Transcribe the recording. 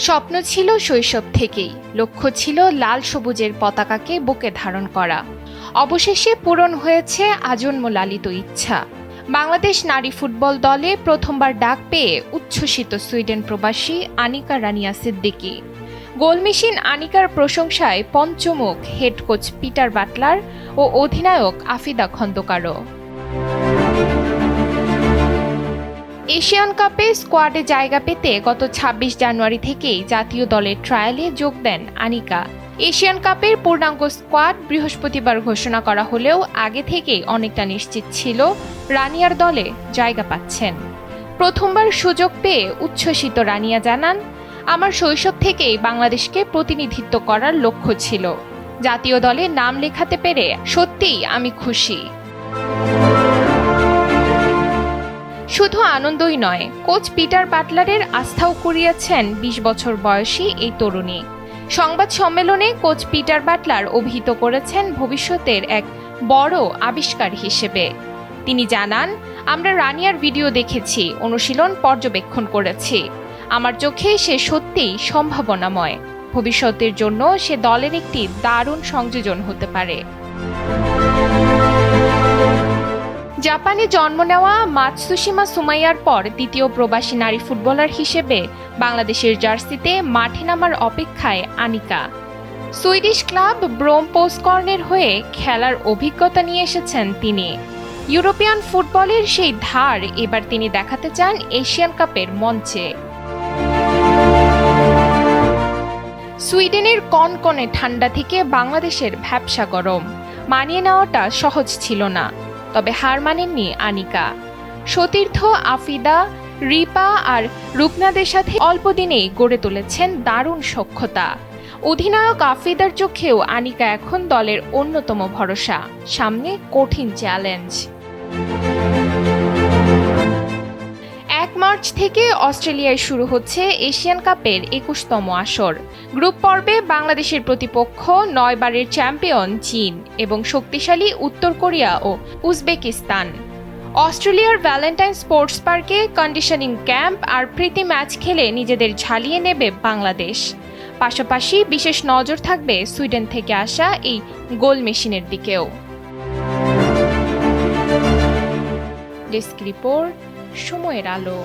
স্বপ্ন ছিল শৈশব থেকেই, লক্ষ্য ছিল লাল সবুজের পতাকাকে বুকে ধারণ করা। অবশেষে পূরণ হয়েছে আজন্ম লালিত ইচ্ছা। বাংলাদেশ নারী ফুটবল দলে প্রথমবার ডাক পেয়ে উচ্ছ্বসিত সুইডেন প্রবাসী আনিকা রানিয়া সিদ্দিকী। গোলমেশিন আনিকার প্রশংসায় পঞ্চমুখ হেড কোচ পিটার বাটলার ও অধিনায়ক আফিদা খন্দকারও। এশিয়ান কাপে স্কোয়াডে জায়গা পেতে গত ২৬ জানুয়ারি থেকেই জাতীয় দলের ট্রায়ালে যোগ দেন আনিকা। এশিয়ান কাপের পূর্ণাঙ্গ স্কোয়াড বৃহস্পতিবার ঘোষণা করা হলেও আগে থেকেই অনেকটা নিশ্চিত ছিল রানিয়ার দলে জায়গা পাচ্ছেন। প্রথমবার সুযোগ পেয়ে উচ্ছ্বসিত রানিয়া জানান, আমার শৈশব থেকেই বাংলাদেশকে প্রতিনিধিত্ব করার লক্ষ্য ছিল। জাতীয় দলে নাম লেখাতে পেরে সত্যিই আমি খুশি। শুধু আনন্দই নয়, কোচ পিটার বাটলারের আস্থাও কুড়িয়েছেন ২০ বছর বয়সী এই তরুণী। সংবাদ সম্মেলনে কোচ পিটার বাটলার অভিহিত করেছেন ভবিষ্যতের এক বড় আবিষ্কার হিসেবে। তিনি জানান, আমরা রানিয়ার ভিডিও দেখেছি, অনুশীলন পর্যবেক্ষণ করেছি। আমার চোখে সে সত্যিই সম্ভাবনাময়। ভবিষ্যতের জন্য সে দলের একটি দারুণ সংযোজন হতে পারে। জাপানে জন্ম নেওয়া মাতসুশিমা সুমাইয়ার পর দ্বিতীয় প্রবাসী নারী ফুটবলার হিসেবে বাংলাদেশের জার্সিতে মাঠে নামার অপেক্ষায় আনিকা। সুইডিশ ক্লাব ব্রোমপোসকর্নের হয়ে খেলার অভিজ্ঞতা নিয়ে এসেছেন তিনি। ইউরোপিয়ান ফুটবলের সেই ধার এবার তিনি দেখাতে চান এশিয়ান কাপের মঞ্চে। সুইডেনের কনকনে ঠান্ডা থেকে বাংলাদেশের ভ্যাপসা গরম মানিয়ে নেওয়াটা সহজ ছিল না, তবে হার মানেননি আনিকা। সতীর্থ আফিদা, রিপা আর রুকনাদের সাথে অল্প দিনেই গড়ে তুলেছেন দারুণ সখ্যতা। অধিনায়ক আফিদার চোখেও আনিকা এখন দলের অন্যতম ভরসা। সামনে কঠিন চ্যালেঞ্জ। ১ মার্চ থেকে অস্ট্রেলিয়ায় শুরু হচ্ছে এশিয়ান কাপের ২১তম আসর। গ্রুপ পর্বে বাংলাদেশের প্রতিপক্ষ ৯ বারের চ্যাম্পিয়ন চীন এবং শক্তিশালী উত্তর কোরিয়া ও উজবেকিস্তান। অস্ট্রেলিয়ার ভ্যালেন্টাইন স্পোর্টস পার্কে কন্ডিশনিং ক্যাম্প আর প্রীতি ম্যাচ খেলে নিজেদের ঝালিয়ে নেবে বাংলাদেশ। পাশাপাশি বিশেষ নজর থাকবে সুইডেন থেকে আসা এই গোল মেশিনের দিকেও। ডেস্ক রিপোর্ট, সময়ের আলো।